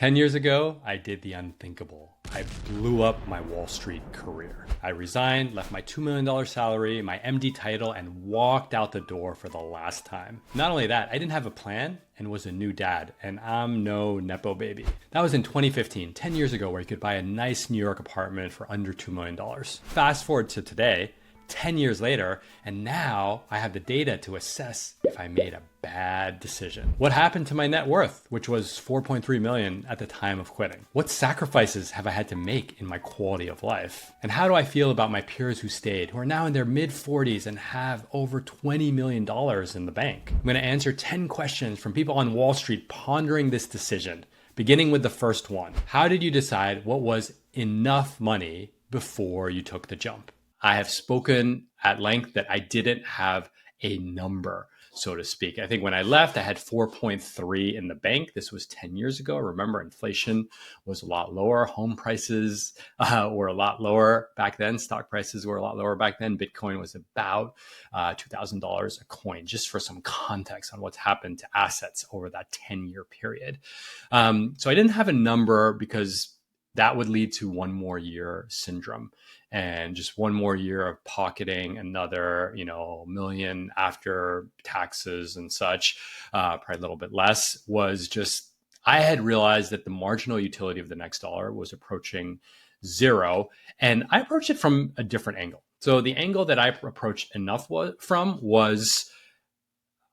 10 years ago, I did the unthinkable. I blew up my Wall Street career. I resigned, left my $2 million salary, my MD title, and walked out the door for the last time. Not only that, I didn't have a plan and was a new dad, and I'm no Nepo baby. That was in 2015, 10 years ago, where you could buy a nice New York apartment for under $2 million. Fast forward to today, 10 years later, and now I have the data to assess if I made a bad decision. What happened to my net worth, which was 4.3 million at the time of quitting? What sacrifices have I had to make in my quality of life? And how do I feel about my peers who stayed, who are now in their mid 40s and have over $20 million in the bank? I'm gonna answer 10 questions from people on Wall Street pondering this decision, beginning with the first one. How did you decide what was enough money before you took the jump? I have spoken at length that I didn't have a number, so to speak. I think when I left, I had 4.3 in the bank. This was 10 years ago. Remember, inflation was a lot lower. Home prices were a lot lower back then. Stock prices were a lot lower back then. Bitcoin was about $2,000 a coin, just for some context on what's happened to assets over that 10-year period. So I didn't have a number because that would lead to one more year syndrome. And just one more year of pocketing another, million after taxes and such, probably a little bit less, was just, I had realized that the marginal utility of the next dollar was approaching zero. And I approached it from a different angle. So the angle that I approached enough was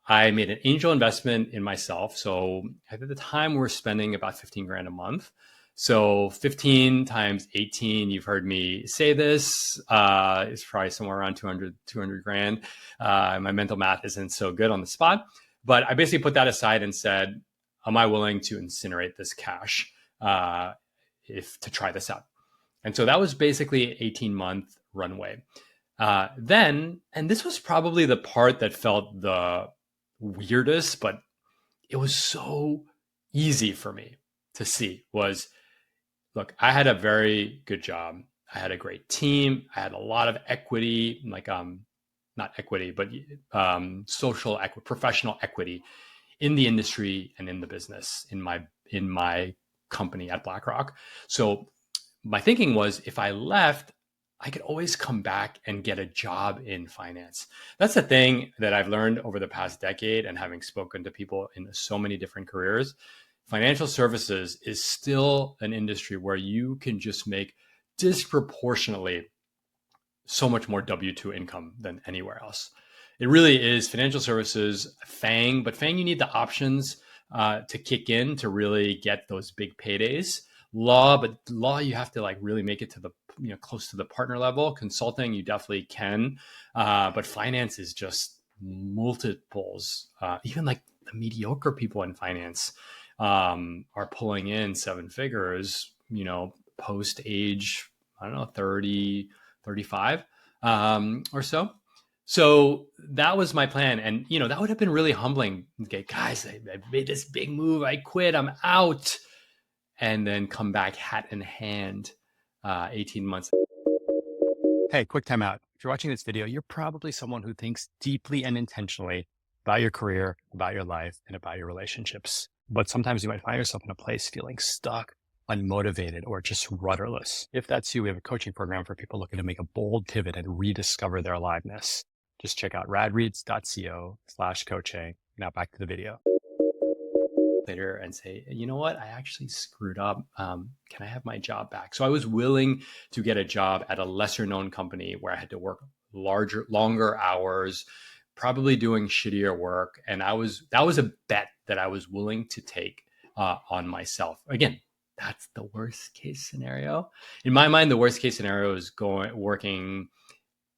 I made an angel investment in myself. So at the time we were spending about 15 grand a month. So 15 times 18, you've heard me say this, is probably somewhere around 200 grand. My mental math isn't so good on the spot, but I basically put that aside and said, am I willing to incinerate this cash to try this out? And so that was basically an 18-month runway. Then, and this was probably the part that felt the weirdest, but it was so easy for me to see was, look, I had a very good job. I had a great team. I had a lot of equity, not equity, but social equity, professional equity in the industry and in the business, in my company at BlackRock. So my thinking was, if I left, I could always come back and get a job in finance. That's the thing that I've learned over the past decade, and having spoken to people in so many different careers. Financial services is still an industry where you can just make disproportionately so much more W-2 income than anywhere else. It really is financial services, FANG, but FANG, you need the options to kick in to really get those big paydays. Law, you have to really make it to the, close to the partner level. Consulting, you definitely can. But finance is just multiples. Even the mediocre people in finance are pulling in seven figures, post age, 30, 35 or so. So that was my plan. And, that would have been really humbling. Okay, guys, I made this big move. I quit. I'm out. And then come back hat in hand 18 months. Hey, quick time out. If you're watching this video, you're probably someone who thinks deeply and intentionally about your career, about your life, and about your relationships. But sometimes you might find yourself in a place feeling stuck, unmotivated, or just rudderless. If that's you, we have a coaching program for people looking to make a bold pivot and rediscover their aliveness. Just check out radreads.co/coaching. Now back to the video. Later and say, you know what, I actually screwed up. Can I have my job back? So I was willing to get a job at a lesser known company where I had to work longer hours, probably doing shittier work. And that was a bet that I was willing to take on myself. Again, that's the worst case scenario. In my mind, the worst case scenario is working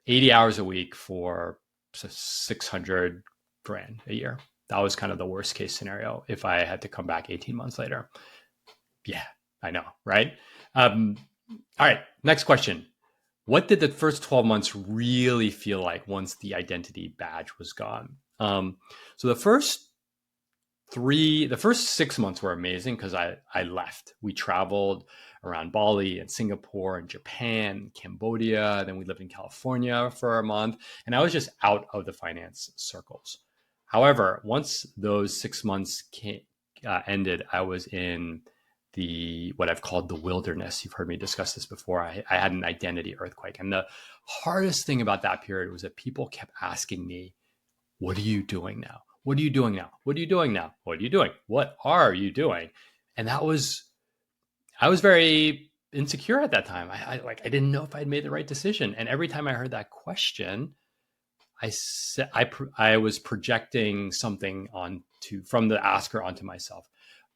80 hours a week for 600 grand a year. That was kind of the worst case scenario if I had to come back 18 months later. Yeah, I know, right? All right, next question. What did the first 12 months really feel like once the identity badge was gone? So the first 6 months were amazing because I left. We traveled around Bali and Singapore and Japan, Cambodia. Then we lived in California for a month. And I was just out of the finance circles. However, once those 6 months ended, I was in what I've called the wilderness. You've heard me discuss this before. I had an identity earthquake. And the hardest thing about that period was that people kept asking me, what are you doing now? What are you doing now? What are you doing now? What are you doing? What are you doing? And I was very insecure at that time. I didn't know if I'd made the right decision. And every time I heard that question, I was projecting something from the asker onto myself.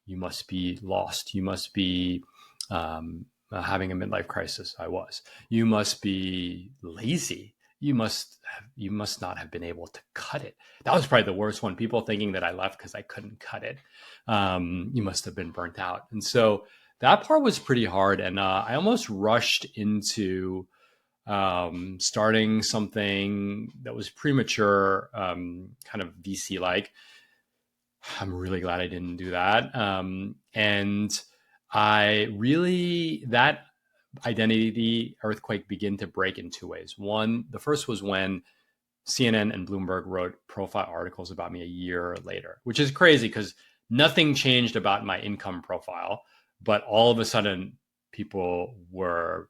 You must be lost. You must be having a midlife crisis. I was. You must be lazy. You must not have been able to cut it. That was probably the worst one. People thinking that I left because I couldn't cut it. You must have been burnt out. And so that part was pretty hard. And I almost rushed into starting something that was premature, kind of VC-like. I'm really glad I didn't do that. And that identity earthquake began to break in two ways. One, the first was when CNN and Bloomberg wrote profile articles about me a year later, which is crazy because nothing changed about my income profile, but all of a sudden people were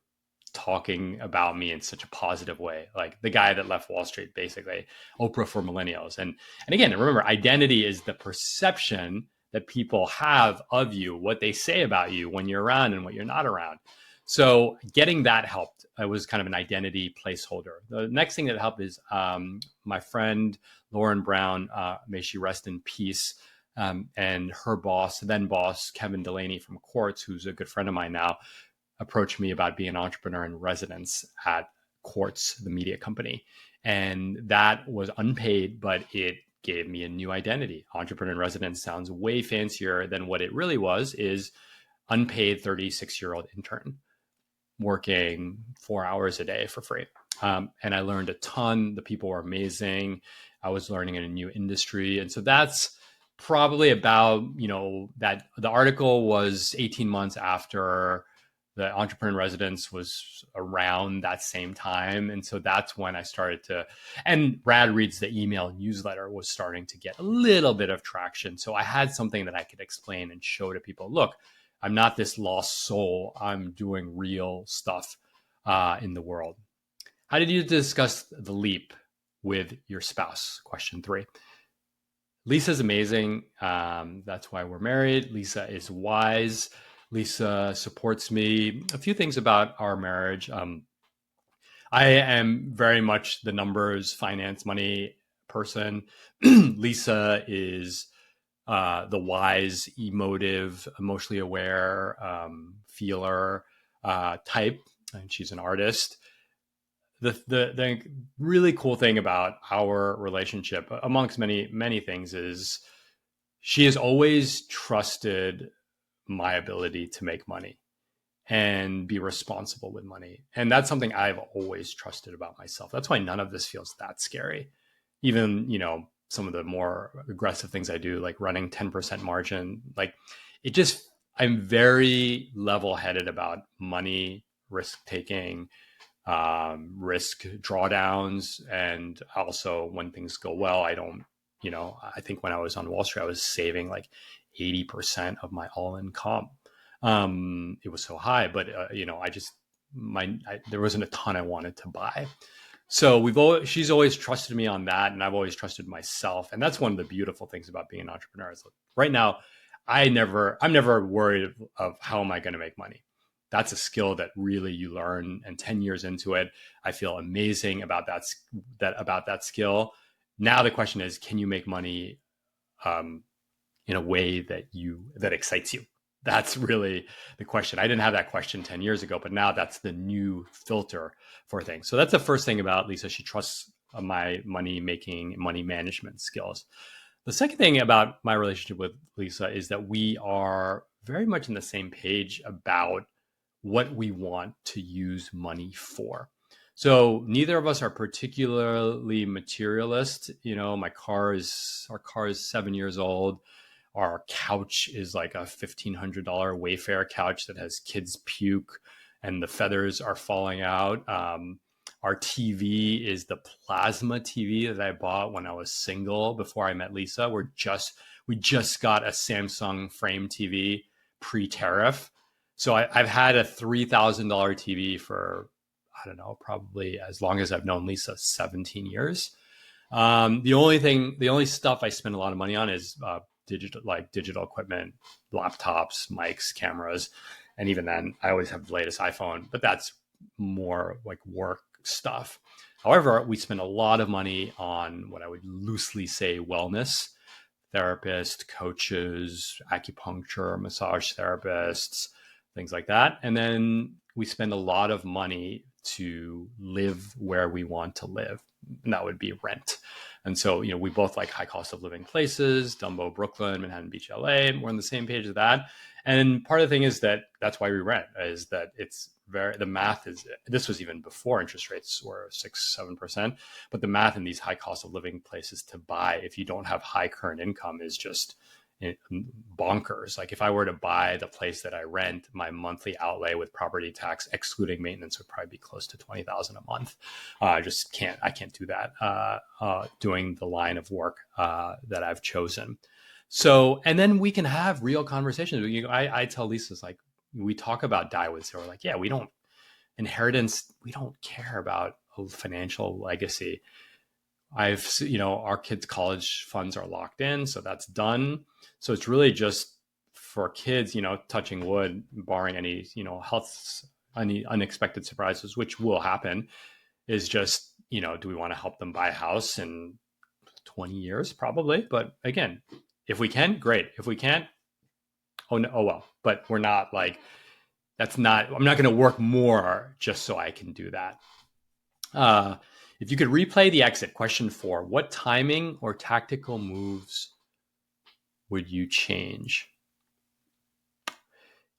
talking about me in such a positive way, like the guy that left Wall Street, basically Oprah for Millennials. And again, remember, identity is the perception that people have of you, what they say about you when you're around and what you're not around. So getting that helped. I was kind of an identity placeholder. The next thing that helped is my friend Lauren Brown, may she rest in peace, and her then boss Kevin Delaney from Quartz, who's a good friend of mine now, approached me about being an entrepreneur in residence at Quartz, the media company. And that was unpaid, but it gave me a new identity. Entrepreneur in residence sounds way fancier than what it really was, is unpaid 36-year-old intern working 4 hours a day for free. And I learned a ton. The people were amazing. I was learning in a new industry. And so that's probably about, that the article was 18 months after the entrepreneur in residence was around that same time. And so that's when I started and RadReads, the email newsletter, was starting to get a little bit of traction. So I had something that I could explain and show to people. Look, I'm not this lost soul. I'm doing real stuff in the world. How did you discuss the leap with your spouse? Question 3. Lisa's amazing. That's why we're married. Lisa is wise. Lisa supports me. A few things about our marriage. I am very much the numbers, finance, money person. Lisa is the wise, emotive, emotionally aware, feeler type, and she's an artist. The really cool thing about our relationship, amongst many things, is she has always trusted my ability to make money and be responsible with money. And that's something I've always trusted about myself. That's why none of this feels that scary. Even, some of the more aggressive things I do, like running 10% margin, I'm very level-headed about money, risk-taking, risk drawdowns. And also when things go well, I don't, I think when I was on Wall Street, I was saving like 80% of my all-in comp. It was so high, but there wasn't a ton I wanted to buy. So she's always trusted me on that, and I've always trusted myself. And that's one of the beautiful things about being an entrepreneur. Is right now, I'm never worried of how am I going to make money. That's a skill that really you learn. And 10 years into it, I feel amazing about that skill. Now the question is, can you make money in a way that excites you? That's really the question. I didn't have that question 10 years ago, but now that's the new filter for things. So that's the first thing about Lisa. She trusts my money making, money management skills. The second thing about my relationship with Lisa is that we are very much on the same page about what we want to use money for. So neither of us are particularly materialist. Our car is 7 years old. Our couch is like a $1,500 Wayfair couch that has kids puke and the feathers are falling out. Our TV is the plasma TV that I bought when I was single before I met Lisa. We just got a Samsung frame TV pre-tariff. So I've had a $3,000 TV for, I don't know, probably as long as I've known Lisa, 17 years. The only stuff I spend a lot of money on is digital equipment, laptops, mics, cameras. And even then, I always have the latest iPhone, but that's more like work stuff. However, we spend a lot of money on what I would loosely say wellness, therapists, coaches, acupuncture, massage therapists, things like that. And then we spend a lot of money to live where we want to live. And that would be rent. And so, we both like high cost of living places, Dumbo, Brooklyn, Manhattan Beach, LA. We're on the same page of that. And part of the thing is that's why we rent, is that the math is, this was even before interest rates were 6-7%, but the math in these high cost of living places to buy, if you don't have high current income, is just bonkers. Like if I were to buy the place that I rent, my monthly outlay with property tax, excluding maintenance, would probably be close to $20,000 a month. I can't do that doing the line of work that I've chosen. So, and then we can have real conversations. I tell Lisa, like, we talk about die with zero. Like, yeah, we don't care about a financial legacy. Our kids' college funds are locked in, so that's done. So it's really just for kids, touching wood, barring any, any unexpected surprises, which will happen, is just, do we want to help them buy a house in 20 years? Probably. But again, if we can, great. If we can't, oh well. But we're not like, I'm not going to work more just so I can do that. If you could replay the exit, question 4, what timing or tactical moves would you change?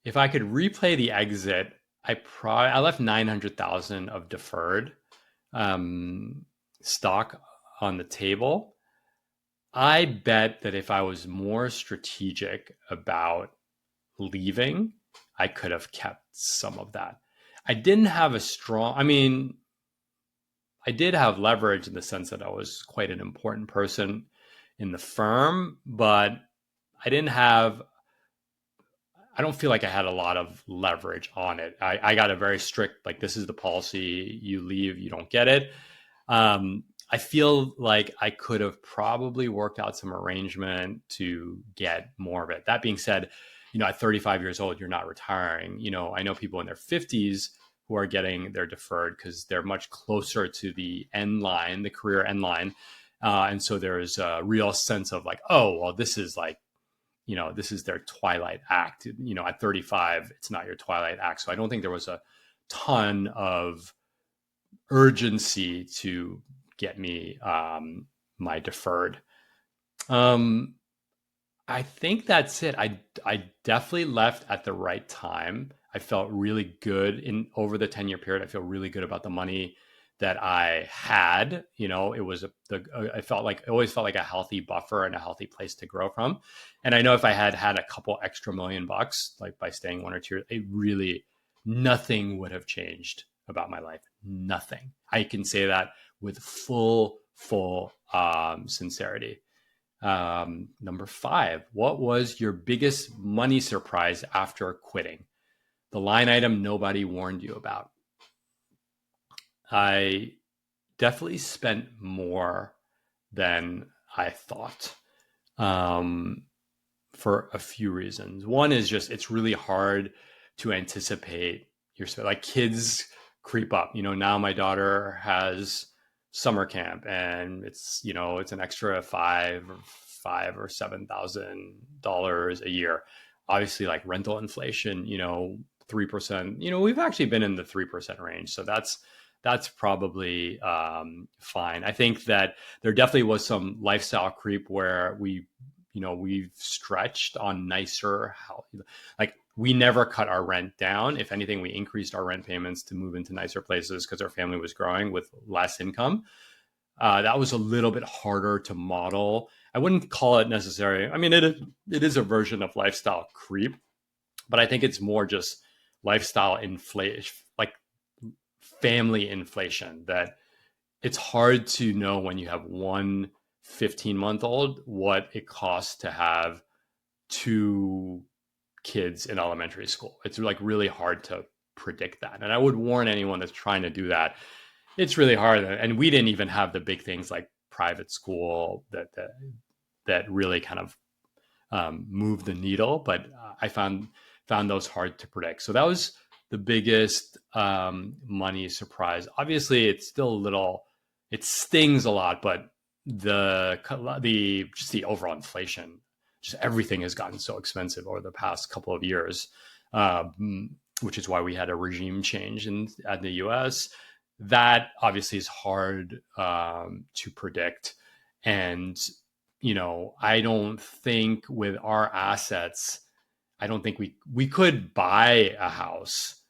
If I could replay the exit, I left 900,000 of deferred stock on the table. I bet that if I was more strategic about leaving, I could have kept some of that. I didn't have I did have leverage in the sense that I was quite an important person in the firm, but I don't feel like I had a lot of leverage on it. I got a very strict, like, this is the policy, you leave, you don't get it. I feel like I could have probably worked out some arrangement to get more of it. That being said, at 35 years old, you're not retiring. I know people in their 50s who are getting their deferred because they're much closer to the end line, the career end line. And so there's a real sense of like, oh, well, this is like, this is their twilight act. At 35, it's not your twilight act. So I don't think there was a ton of urgency to get me my deferred. I think that's it. I definitely left at the right time. I felt really good over the 10-year period. I feel really good about the money that I had. It was I always felt like a healthy buffer and a healthy place to grow from. And I know if I had had a couple extra $1 million, like by staying 1 or 2 years, nothing would have changed about my life. Nothing. I can say that with full sincerity. Number 5, what was your biggest money surprise after quitting? The line item nobody warned you about. I definitely spent more than I thought, for a few reasons. One is just, it's really hard to anticipate like kids creep up. Now my daughter has summer camp and it's an extra $5,000 or $7,000 a year. Obviously, like rental inflation, 3%, we've actually been in the 3% range. So that's probably fine. I think that there definitely was some lifestyle creep where we've stretched on nicer like we never cut our rent down. If anything, we increased our rent payments to move into nicer places because our family was growing with less income. That was a little bit harder to model. I wouldn't call it necessary. I mean, it is a version of lifestyle creep, but I think it's more just lifestyle inflation, like family inflation, that it's hard to know when you have one 15-month-old what it costs to have 2 kids in elementary school. It's like really hard to predict that. And I would warn anyone that's trying to do that. It's really hard. And we didn't even have the big things like private school that really kind of move the needle, but I found those hard to predict. So that was the biggest money surprise. Obviously, it's still a little, it stings a lot, but just the overall inflation, just everything has gotten so expensive over the past couple of years, which is why we had a regime change in the U.S. That obviously is hard to predict, and I don't think with our assets, I don't think we could buy a house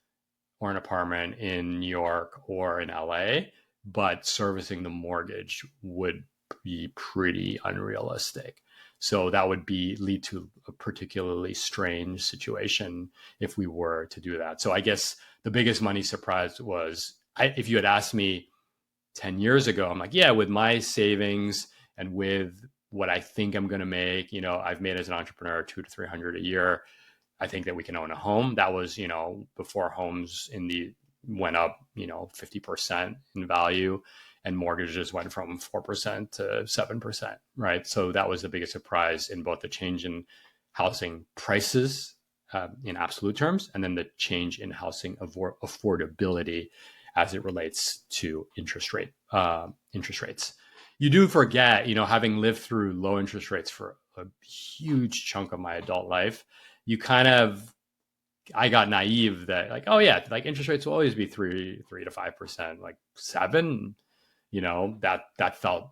or an apartment in New York or in LA, but servicing the mortgage would be pretty unrealistic. So that would lead to a particularly strange situation if we were to do that. So I guess the biggest money surprise was, if you had asked me 10 years ago, I'm like, yeah, with my savings and with what I think I'm going to make, I've made as an entrepreneur 200 to 300 a year. I think that we can own a home. That was, before homes went up, 50% in value, and mortgages went from 4% to 7%, right? So that was the biggest surprise in both the change in housing prices in absolute terms, and then the change in housing affordability as it relates to interest rates. You do forget, having lived through low interest rates for a huge chunk of my adult life, I got naive that like, oh yeah, like interest rates will always be 3 to 5%, like 7, that felt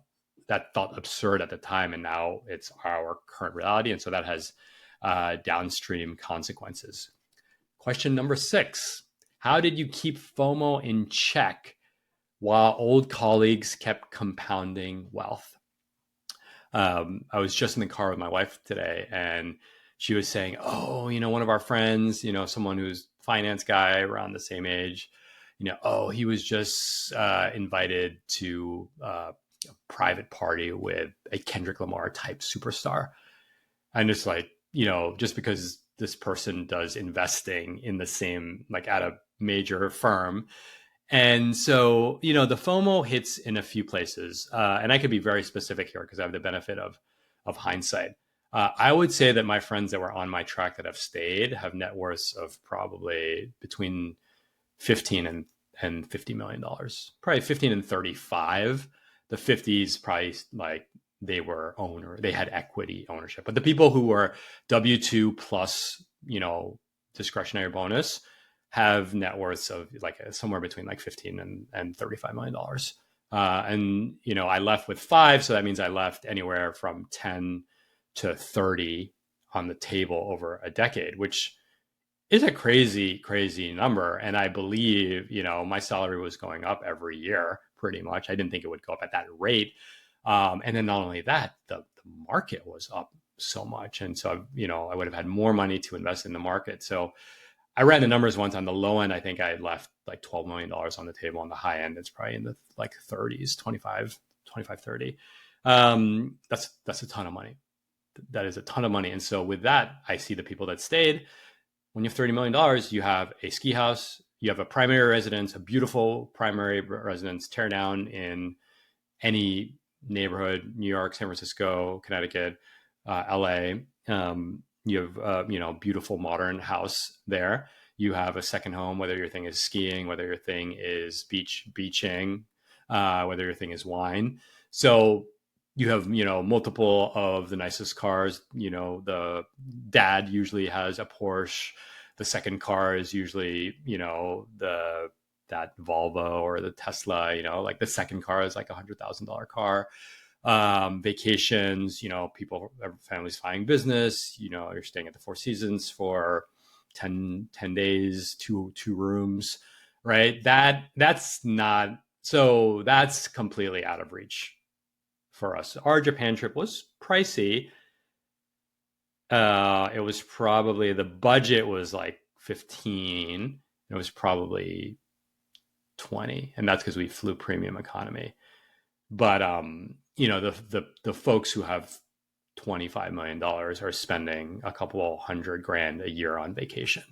absurd at the time. And now it's our current reality. And so that has downstream consequences. Question number 6, how did you keep FOMO in check while old colleagues kept compounding wealth? I was just in the car with my wife today, and she was saying, oh, one of our friends, someone who's a finance guy around the same age, he was just invited to a private party with a Kendrick Lamar type superstar. And it's like, just because this person does investing in the same, like at a major firm. And so, the FOMO hits in a few places. And I could be very specific here because I have the benefit of hindsight. I would say that my friends that were on my track that have stayed have net worths of probably between 15 and $50 million, probably 15 and 35. The 50s probably like they had equity ownership. But the people who were W-2 plus, discretionary bonus have net worths of like somewhere between like 15 and $35 million. And, I left with 5. So that means I left anywhere from 10 to 30 on the table over a decade, which is a crazy, crazy number. And I believe, my salary was going up every year pretty much. I didn't think it would go up at that rate. And then not only that, the market was up so much. And so, I would have had more money to invest in the market. So I ran the numbers once. On the low end, I think I left like $12 million on the table. On the high end, it's probably in the like 30s, 25, 30. That's a ton of money. That is a ton of money. And so with that, I see the people that stayed. When you have $30 million, you have a ski house, you have a primary residence, a beautiful primary residence, tear down in any neighborhood, New York, San Francisco, Connecticut, LA. You have, beautiful modern house there. You have a second home, whether your thing is skiing, whether your thing is beaching, whether your thing is wine. So you have, multiple of the nicest cars. The dad usually has a Porsche. The second car is usually, that Volvo or the Tesla, like the second car is like $100,000 car. Vacations, families flying business, you're staying at the Four Seasons for 10 days, two rooms, right? That's completely out of reach for us. Our Japan trip was pricey. It was probably, the budget was like 15. It was probably 20. And that's because we flew premium economy. But, the folks who have $25 million are spending a couple hundred grand a year on vacation.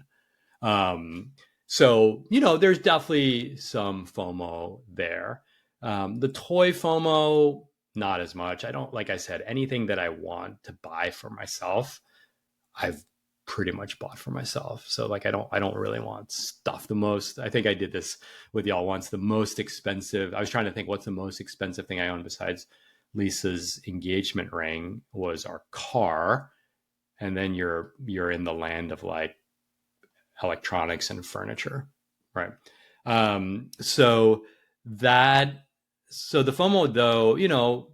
So, there's definitely some FOMO there. The toy FOMO, not as much. I don't, like I said, anything that I want to buy for myself, I've pretty much bought for myself. So like, I don't really want stuff. I think I did this with y'all once. The most expensive, I was trying to think what's the most expensive thing I own besides Lisa's engagement ring was our car. And then you're in the land of like electronics and furniture. Right. So the FOMO though,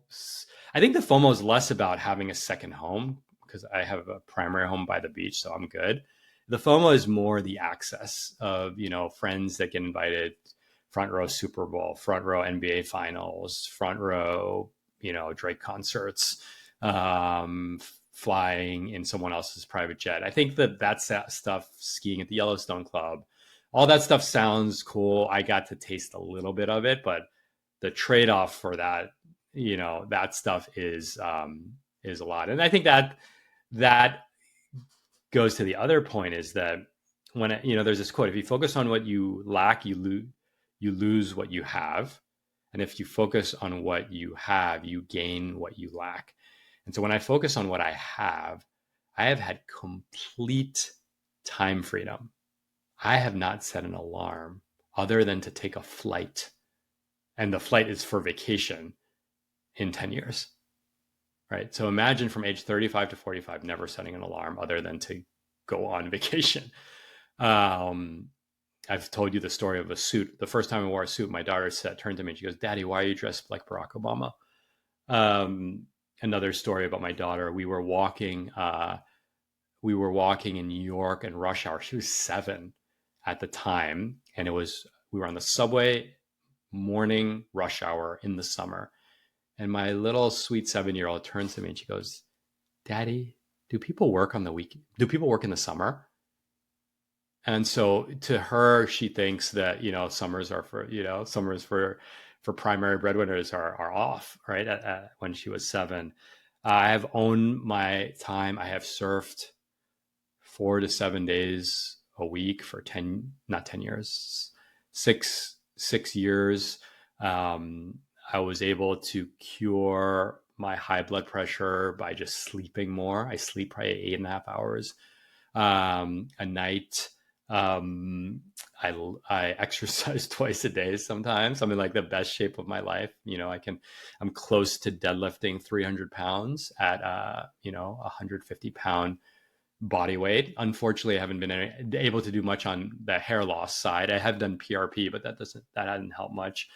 I think the FOMO is less about having a second home because I have a primary home by the beach, so I'm good. The FOMO is more the access of, friends that get invited, front row Super Bowl, front row NBA finals, front row, Drake concerts, flying in someone else's private jet. I think that's that stuff, skiing at the Yellowstone Club, all that stuff sounds cool. I got to taste a little bit of it, but the trade-off for that, that stuff is a lot. And I think that goes to the other point is that when, there's this quote, if you focus on what you lack, you lose what you have. And if you focus on what you have, you gain what you lack. And so when I focus on what I have had complete time freedom. I have not set an alarm other than to take a flight. And the flight is for vacation in 10 years, right? So imagine from age 35 to 45, never setting an alarm other than to go on vacation. I've told you the story of a suit. The first time I wore a suit, my daughter turned to me and she goes, "Daddy, why are you dressed like Barack Obama?" Another story about my daughter. We were walking in New York in rush hour. She was 7 at the time. And we were on the subway, morning rush hour in the summer. And my little sweet 7-year-old turns to me and she goes, "Daddy, do people work on the weekend? Do people work in the summer?" And so to her, she thinks that, summers are for primary breadwinners are off, right? When she was 7. I have owned my time. I have surfed 4 to 7 days a week for 6 years. I was able to cure my high blood pressure by just sleeping more. I sleep probably 8.5 hours a night. I exercise twice a day sometimes. I'm in like the best shape of my life. I'm close to deadlifting 300 pounds at 150 pound body weight. Unfortunately, I haven't been able to do much on the hair loss side. I have done PRP, but that hasn't helped much.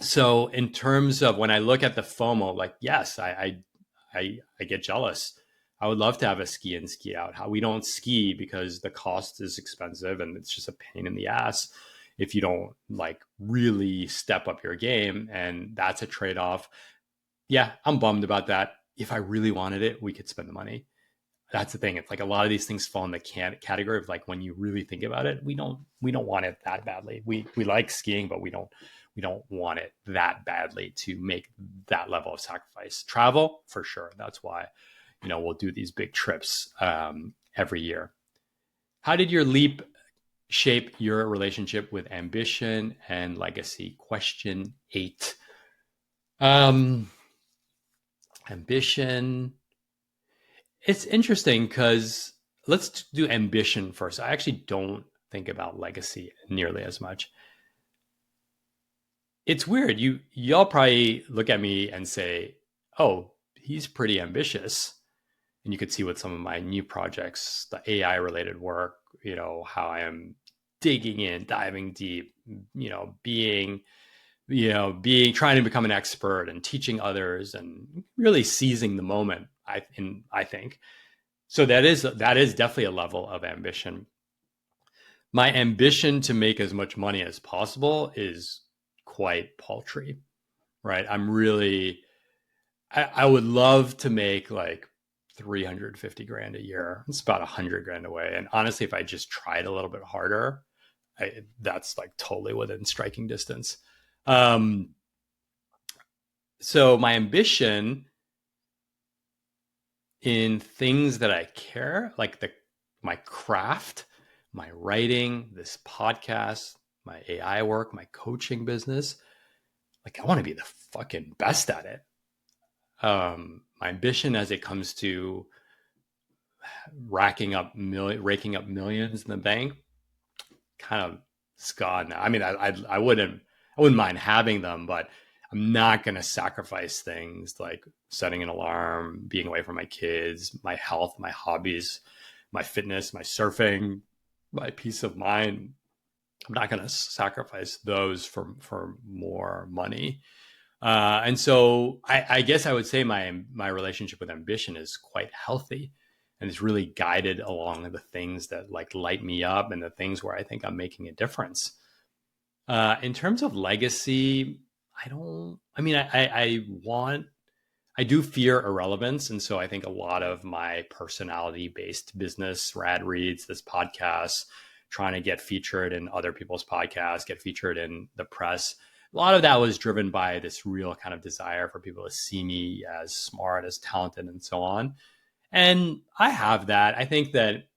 So in terms of when I look at the FOMO, like, yes, I get jealous. I would love to have a ski in, ski out. We don't ski because the cost is expensive and it's just a pain in the ass if you don't like really step up your game. And that's a trade-off. Yeah, I'm bummed about that. If I really wanted it, we could spend the money. That's the thing. It's like a lot of these things fall in the category of like when you really think about it, we don't want it that badly. We like skiing, but we don't want it that badly to make that level of sacrifice. Travel, for sure. That's why, we'll do these big trips every year. How did your leap shape your relationship with ambition and legacy? Question 8. Ambition. It's interesting because let's do ambition first. I actually don't think about legacy nearly as much. It's weird. Y'all probably look at me and say, "Oh, he's pretty ambitious." And you could see with some of my new projects, the AI related work, how I am digging in, diving deep, trying to become an expert and teaching others and really seizing the moment. I think so. That is definitely a level of ambition. My ambition to make as much money as possible is quite paltry, right? I would love to make like 350 grand a year. It's about 100 grand away. And honestly, if I just tried a little bit harder, that's like totally within striking distance. So my ambition in things that I care, like my craft, my writing, this podcast, my AI work, my coaching business. Like I want to be the fucking best at it. My ambition as it comes to raking up millions in the bank, kind of it's gone now. I mean, I wouldn't mind having them, but I'm not going to sacrifice things like setting an alarm, being away from my kids, my health, my hobbies, my fitness, my surfing, my peace of mind. I'm not going to sacrifice those for more money. And so I guess I would say my relationship with ambition is quite healthy, and it's really guided along the things that like light me up and the things where I think I'm making a difference. In terms of legacy, I don't. I mean, I do fear irrelevance, and so I think a lot of my personality-based business, RadReads, this podcast, trying to get featured in other people's podcasts, get featured in the press, a lot of that was driven by this real kind of desire for people to see me as smart, as talented, and so on. And I have that. I think that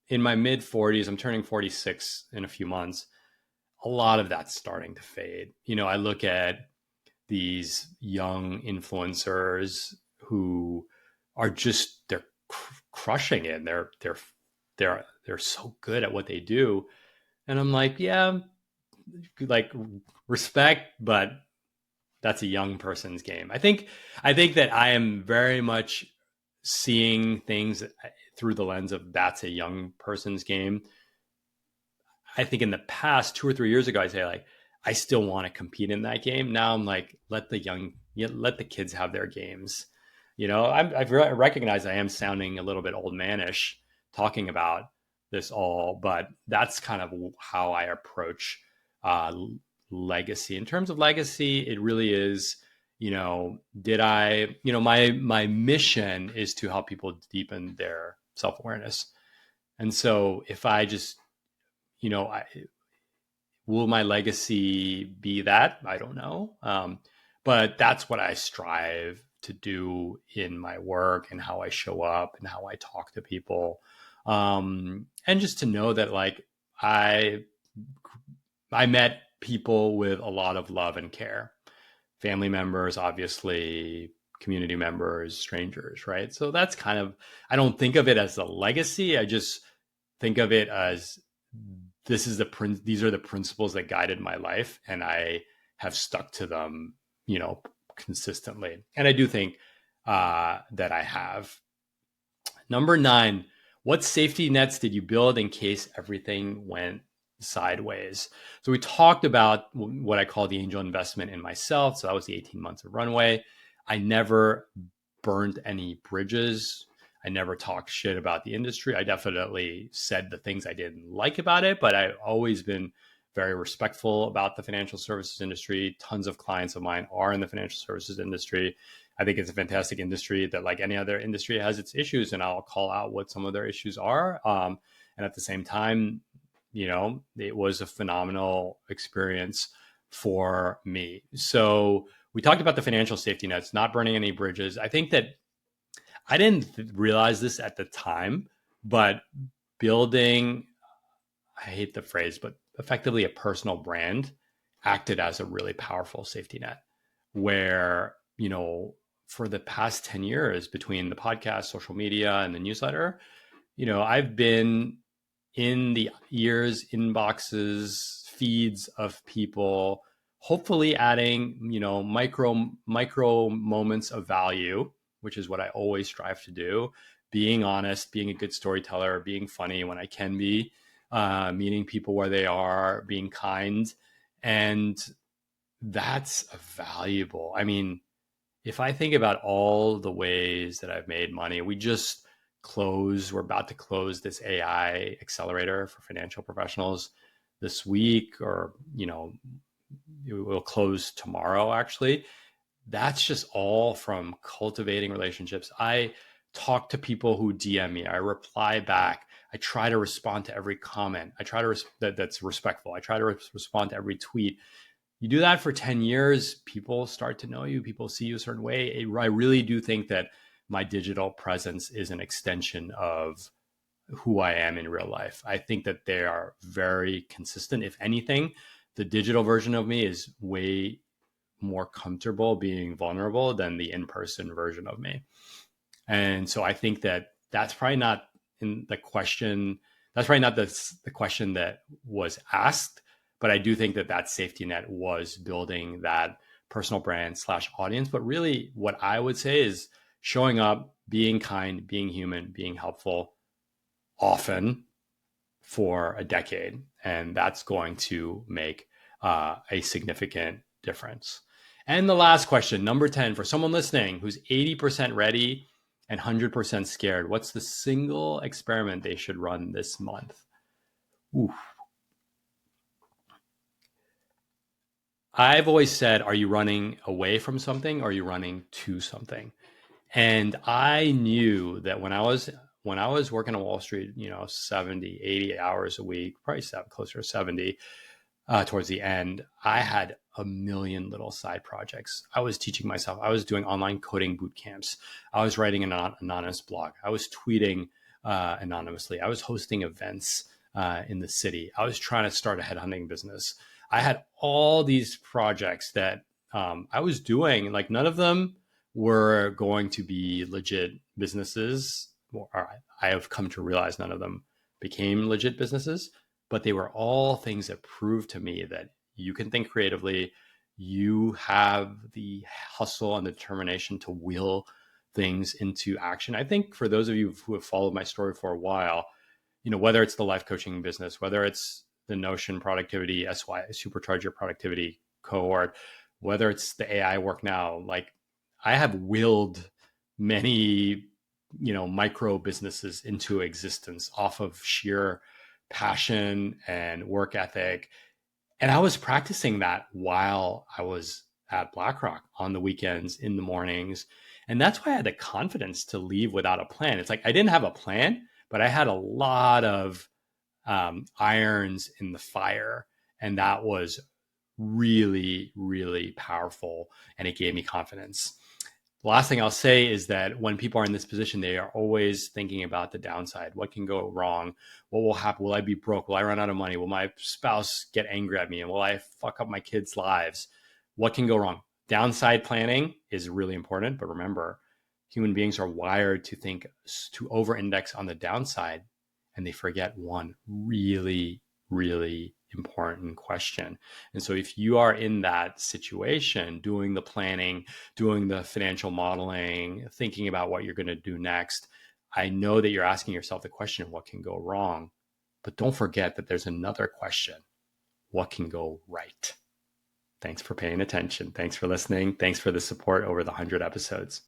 in my mid 40s, I'm turning 46 in a few months, a lot of that's starting to fade. I look at these young influencers who are just they're crushing it. They're so good at what they do, and I'm like, yeah, like respect, but that's a young person's game. I think that I am very much seeing things through the lens of that's a young person's game. I think in the past 2 or 3 years ago, I'd say like I still want to compete in that game. Now I'm like, let the kids have their games. I've recognized I am sounding a little bit old manish talking about this all, but that's kind of how I approach uh, legacy. In terms of legacy, it really is, did I, my mission is to help people deepen their self awareness. And so if I just, I, will my legacy be that? I don't know. But that's what I strive to do in my work and how I show up and how I talk to people. And just to know that like I met people with a lot of love and care, family members, obviously, community members, strangers, right? So that's kind of, I don't think of it as a legacy. I just think of it as these are the principles that guided my life, and I have stuck to them, consistently. And I do think that I have. Number 9, what safety nets did you build in case everything went sideways? So we talked about what I call the angel investment in myself. So that was the 18 months of runway. I never burned any bridges. I never talked shit about the industry. I definitely said the things I didn't like about it, but I've always been very respectful about the financial services industry. Tons of clients of mine are in the financial services industry. I think it's a fantastic industry that, like any other industry, has its issues, and I'll call out what some of their issues are. And at the same time, it was a phenomenal experience for me. So we talked about the financial safety nets, not burning any bridges. I think that I didn't realize this at the time, but building, I hate the phrase, but effectively a personal brand acted as a really powerful safety net where, for the past 10 years between the podcast, social media, and the newsletter, I've been in the ears, inboxes, feeds of people, hopefully adding, micro moments of value, which is what I always strive to do. Being honest, being a good storyteller, being funny when I can be, meeting people where they are, being kind. And that's valuable. I mean, if I think about all the ways that I've made money, we're about to close this AI accelerator for financial professionals this week, or, it will close tomorrow, actually. That's just all from cultivating relationships. I talk to people who DM me. I reply back. I try to respond to every comment. I try to that's respectful. I try to respond to every tweet. You do that for 10 years, people start to know you. People see you a certain way. I really do think that my digital presence is an extension of who I am in real life. I think that they are very consistent. If anything, the digital version of me is way more comfortable being vulnerable than the in-person version of me. And so I think that that's probably not in the question. That's probably not the question that was asked, but I do think that that safety net was building that personal brand slash audience. But really, what I would say is showing up, being kind, being human, being helpful often for a decade. And that's going to make a significant difference. And the last question, number 10, for someone listening who's 80% ready and 100% scared, what's the single experiment they should run this month? Ooh. I've always said, are you running away from something or are you running to something? And I knew that when I was working on Wall Street, 70, 80 hours a week, probably closer to 70, towards the end, I had a million little side projects. I was teaching myself. I was doing online coding boot camps. I was writing an anonymous blog. I was tweeting anonymously. I was hosting events in the city. I was trying to start a headhunting business. I had all these projects that I was doing. Like none of them were going to be legit businesses. Or I have come to realize none of them became legit businesses, but they were all things that proved to me that you can think creatively. You have the hustle and the determination to will things into action. I think for those of you who have followed my story for a while, whether it's the life coaching business, whether it's the Notion productivity, SY, supercharge your productivity cohort, whether it's the AI work now, like I have willed many, micro businesses into existence off of sheer passion and work ethic. And I was practicing that while I was at BlackRock on the weekends, in the mornings. And that's why I had the confidence to leave without a plan. It's like I didn't have a plan, but I had a lot of irons in the fire. And that was really, really powerful. And it gave me confidence. The last thing I'll say is that when people are in this position, they are always thinking about the downside. What can go wrong? What will happen? Will I be broke? Will I run out of money? Will my spouse get angry at me? And will I fuck up my kids' lives? What can go wrong? Downside planning is really important. But remember, human beings are wired to over-index on the downside. And they forget one really, really important question. And so if you are in that situation, doing the planning, doing the financial modeling, thinking about what you're going to do next, I know that you're asking yourself the question, what can go wrong? But don't forget that there's another question. What can go right? Thanks for paying attention. Thanks for listening. Thanks for the support over the 100 episodes.